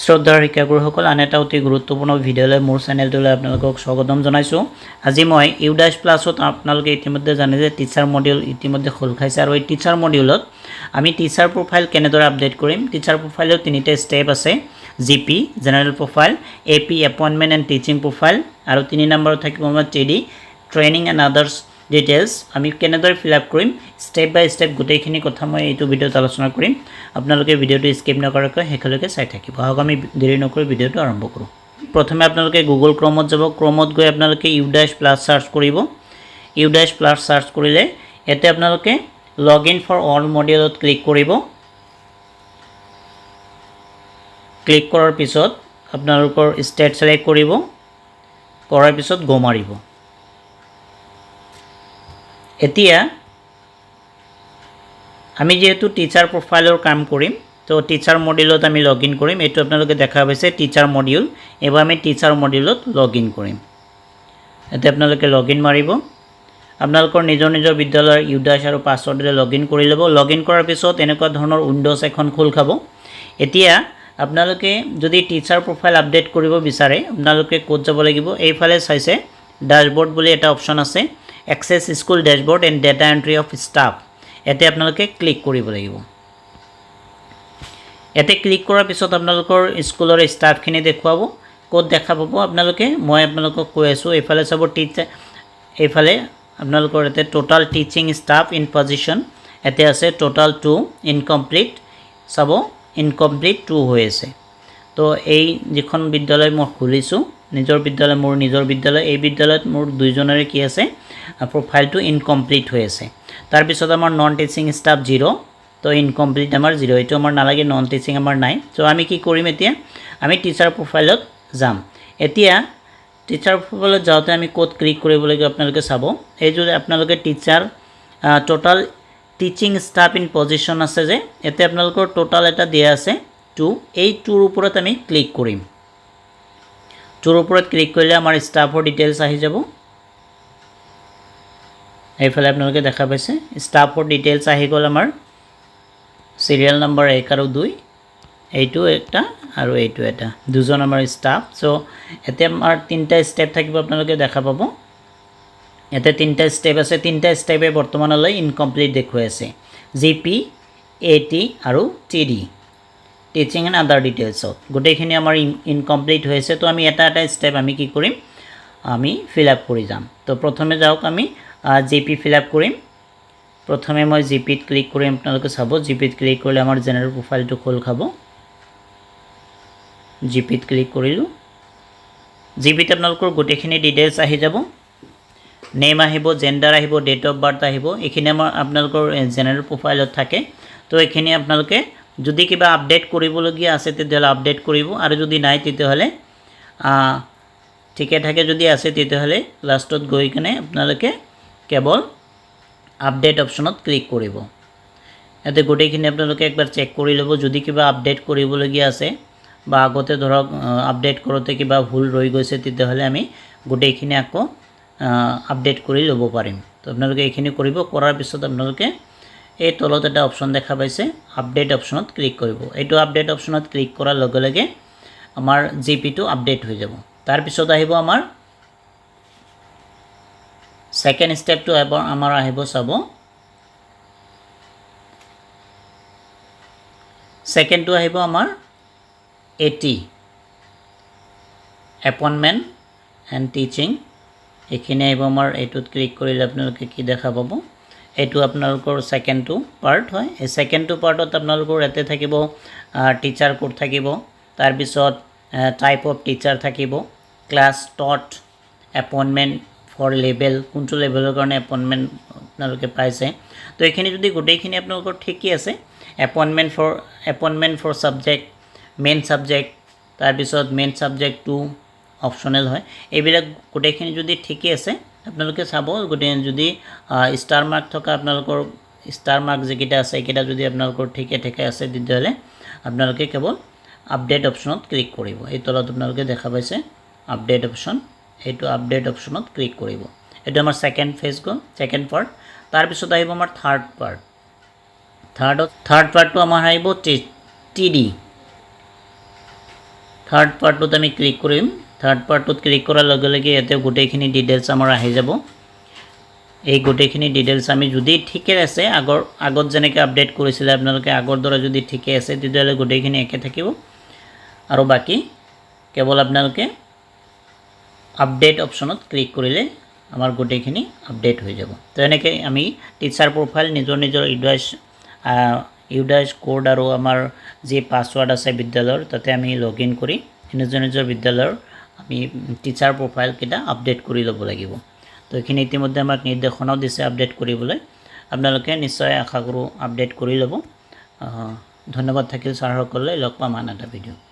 শ্ৰদ্ধাৰ শিক্ষাগুৰুসকল আন এটা অতি গুৰুত্বপূৰ্ণ ভিডিঅ'লৈ মোৰ চেনেলটোলৈ আপোনালোকক স্বাগতম জনাইছোঁ। আজি মই ইউডাছ প্লাছত আপোনালোকে ইতিমধ্যে জানে যে টিচাৰ মডিউল ইতিমধ্যে খোল খাইছে আৰু এই টিচাৰ মডিউলত আমি টিচাৰ প্ৰফাইল কেনেদৰে আপডেট কৰিম। টিচাৰ প্ৰফাইলৰ তিনিটা ষ্টেপ আছে, GP general profile, AP appointment and teaching profile আৰু 3 নম্বৰত থাকিব আমাৰ টিডি ট্ৰেইনিং এণ্ড আদাৰ্ছ ডিটেইলছ। আমি কেনেদৰে ফিল আপ কৰিম ষ্টেপ বাই ষ্টেপ গোটেইখিনি কথা মই এইটো ভিডিঅ'ত আলোচনা কৰিম। আপোনালোকে ভিডিঅ'টো স্কিপ নকৰাকৈ শেষলৈকে চাই থাকিব। আহক আমি দেৰি নকৰি ভিডিঅ'টো আৰম্ভ কৰোঁ। প্ৰথমে আপোনালোকে গুগল ক্ৰমত যাব। ক্ৰমত গৈ আপোনালোকে ইউডাছ প্লাছ চাৰ্চ কৰিব। ইউডাছ প্লাছ চাৰ্চ কৰিলে ইয়াতে আপোনালোকে লগ ইন ফৰ অল মডিউলত ক্লিক কৰিব। ক্লিক কৰাৰ পিছত আপোনালোকৰ ষ্টেট ছিলেক্ট কৰিব। কৰাৰ পিছত গো মাৰিব। এতিয়া আমি যেহেতু টিচাৰ প্ৰফাইলৰ কাম কৰিম, তো টিচাৰ মডিউলত আমি লগ ইন কৰিম। এইটো আপোনালোকে দেখা পাইছে টিচাৰ মডিউল। এবাৰ আমি টিচাৰ মডিউলত লগ ইন কৰিম। ইয়াতে আপোনালোকে লগ ইন মাৰিব। আপোনালোকৰ নিজৰ নিজৰ বিদ্যালয়ৰ ইউডাছ আৰু পাছৱৰ্ডেৰে লগ ইন কৰি ল'ব। লগ ইন কৰাৰ পিছত এনেকুৱা ধৰণৰ উইণ্ড'জ এখন খোল খাব। এতিয়া আপোনালোকে যদি টিচাৰ প্ৰফাইল আপডেট কৰিব বিচাৰে আপোনালোকে ক'ত যাব লাগিব, এইফালে চাইছে ডেশ্ববৰ্ড বুলি এটা অপশ্যন আছে, access school dashboard and data entry of staff. ইয়াতে আপোনালোকে ক্লিক কৰিব লাগিব। ইয়াতে ক্লিক কৰাৰ পিছত আপোনালোকৰ স্কুলৰ ষ্টাফখিনি দেখুৱাব। ক'ত দেখা পাব আপোনালোকে, মই আপোনালোকক কৈ আছোঁ, এইফালে চাব এইফালে আপোনালোকৰ ইয়াতে total teaching staff in position ইয়াতে আছে, টোটাল 2 ইনকমপ্লিট চাব, ইনকমপ্লিট 2 হৈ আছে। তো এই যিখন বিদ্যালয় মই খুলিছোঁ নিজৰ বিদ্যালয়, মোৰ নিজৰ বিদ্যালয়, এই বিদ্যালয়ত মোৰ দুইজনৰে কি আছে প্ৰফাইলটো ইনকমপ্লিট হৈ আছে। তাৰপিছত আমাৰ নন টিচিং ষ্টাফ 0, তো ইনকমপ্লিট আমাৰ 0, এইটো আমাৰ নালাগে, নন টিচিং আমাৰ নাই। তো আমি কি কৰিম, এতিয়া আমি টিচাৰ প্ৰফাইলত যাম। এতিয়া টিচাৰ প্ৰফাইলত যাওঁতে আমি ক'ত ক্লিক কৰিব লাগিব আপোনালোকে চাব। এই যদি আপোনালোকে teacher total teaching staff in position আছে যে, ইয়াতে আপোনালোকৰ টোটাল এটা দিয়া আছে 2, এই 2ৰ ওপৰত আমি ক্লিক কৰিম। 2ৰ ওপৰত ক্লিক কৰিলে আমাৰ ষ্টাফৰ ডিটেইলছ আহি যাব। এইফালে আপোনালোকে দেখা পাইছে ষ্টাফৰ ডিটেইলছ আহি গ'ল। আমাৰ চিৰিয়েল নম্বৰ 1 আৰু 2, এইটো এটা আৰু এইটো এটা, দুজন আমাৰ ষ্টাফ। চ' এতিয়া আমাৰ 3টা ষ্টেপ থাকিব, আপোনালোকে দেখা পাব। ইয়াতে 3টা ষ্টেপ আছে, 3টা ষ্টেপে বৰ্তমানলৈ ইনকমপ্লিট দেখুৱাই আছে, জিপি, এটি আৰু টিডি টিচিং এণ্ড আদাৰ ডিটেইলছত গোটেইখিনি আমাৰ ইনকমপ্লিট হৈ আছে। তো আমি এটা এটা ষ্টেপ আমি কি কৰিম, আমি ফিল আপ কৰি যাম। তো প্ৰথমে যাওক আমি জিপি ফিল আপ কৰিম। প্ৰথমে মই জিপিত ক্লিক কৰিম। আপোনালোকে চাব জিপিত ক্লিক কৰিলে আমাৰ জেনেৰেল প্ৰফাইলটো খোল খাব। জিপিত ক্লিক কৰিলোঁ। জিপিত আপোনালোকৰ গোটেইখিনি ডিটেইলছ আহি যাব, নেম আহিব, জেণ্ডাৰ আহিব, ডেট অফ বাৰ্থ আহিব। এইখিনি আমাৰ আপোনালোকৰ জেনেৰেল প্ৰফাইলত থাকে। তো এইখিনি আপোনালোকে যদি কিবা আপডেট কৰিবলগীয়া আছে তেতিয়াহ'লে আপডেট কৰিব, আৰু যদি নাই তেতিয়াহ'লে ঠিকে থাকে, যদি আছে তেতিয়াহ'লে লাষ্টত গৈ কিনে আপোনালোকে কেৱল আপডেট অপশ্যনত ক্লিক কৰিব। ইয়াতে গোটেইখিনি আপোনালোকে একবাৰ চেক কৰি ল'ব, যদি কিবা আপডেট কৰিবলগীয়া আছে বা আগতে ধৰক আপডেট কৰোঁতে কিবা ভুল ৰৈ গৈছে তেতিয়াহ'লে আমি গোটেইখিনি আকৌ আপডেট কৰি ল'ব পাৰিম। তো আপোনালোকে এইখিনি কৰিব। কৰাৰ পিছত আপোনালোকে এই তলত এটা অপশ্যন দেখা পাইছে, আপডেট অপশ্যনত ক্লিক কৰিব। এইটো আপডেট অপশ্যনত ক্লিক কৰাৰ লগে লগে আমাৰ জিপিটো আপডেট হৈ যাব। তাৰপিছত আহিব আমাৰ ছেকেণ্ড ষ্টেপটো আমাৰ আহিব, চাব ছেকেণ্ডটো আহিব আমাৰ এটি এপইণ্টমেণ্ট এণ্ড টিচিং। এইখিনি আহিব আমাৰ, এইটোত ক্লিক কৰিলে আপোনালোকে কি দেখা পাব, এইটো আপোনালোকৰ ছেকেণ্ডটো পাৰ্ট হয়। এই ছেকেণ্ডটো পাৰ্টত আপোনালোকৰ ইয়াতে থাকিব টিচাৰ কোড থাকিব, তাৰপিছত টাইপ অফ টিচাৰ থাকিব, class taught, appointment for level, কোনটো লেভেলৰ কাৰণে এপইণ্টমেণ্ট আপোনালোকে পাইছে। তো এইখিনি যদি গোটেইখিনি আপোনালোকৰ ঠিকেই আছে, appointment for subject, main subject, তাৰপিছত মেইন ছাবজেক্ট 2 অপশ্যনেল হয়, এইবিলাক গোটেইখিনি যদি ঠিকেই আছে আপোনালোকে চাব। গোটেই যদি ষ্টাৰ মাৰ্ক থকা আপোনালোকৰ ষ্টাৰ মাৰ্ক যিকেইটা আছে এইকেইটা যদি আপোনালোকৰ ঠিকে আছে তেতিয়াহ'লে আপোনালোকে কেৱল আপডেট অপশ্যনত ক্লিক কৰিব। এই তলত আপোনালোকে দেখা পাইছে আপডেট অপশ্যন, এইটো আপডেট অপশ্যনত ক্লিক কৰিব। এইটো আমাৰ ছেকেণ্ড ফেজ গ'ল, ছেকেণ্ড পাৰ্ট। তাৰপিছত আহিব আমাৰ থাৰ্ড পাৰ্ট। থাৰ্ড পাৰ্টটো আমাৰ আহিব টিডি থাৰ্ড পাৰ্টটোত আমি ক্লিক কৰিম থাৰ্ড পাৰ্টটোত ক্লিক কৰাৰ লগে লগে ইয়াতে গোটেইখিনি ডিটেইলছ আমাৰ আহি যাব এই গোটেইখিনি ডিটেইলছ আমি যদি ঠিকে আছে আগত যেনেকৈ আপডেট কৰিছিলে আপোনালোকে আগৰ দৰে যদি ঠিকে আছে তেতিয়াহ'লে গোটেইখিনি একে থাকিব আৰু বাকি কেৱল আপোনালোকে আপডেট অপশ্যনত ক্লিক কৰিলে আমাৰ গোটেইখিনি আপডেট হৈ যাব তো এনেকৈ আমি টিচাৰ প্ৰফাইল নিজৰ ইউডাইছ কোড আৰু আমাৰ যি পাছৱৰ্ড আছে বিদ্যালয়ৰ তাতে আমি লগইন কৰি নিজৰ বিদ্যালয়ৰ আমি টিচাৰ প্ৰফাইলকেইটা আপডেট কৰি ল'ব লাগিব তো এইখিনি ইতিমধ্যে আমাক নিৰ্দেশনাও দিছে আপডেট কৰিবলৈ আপোনালোকে নিশ্চয় আশা কৰোঁ আপডেট কৰি ল'ব ধন্যবাদ থাকিল ছাৰসকললৈ লগ পাম আন এটা ভিডিঅ'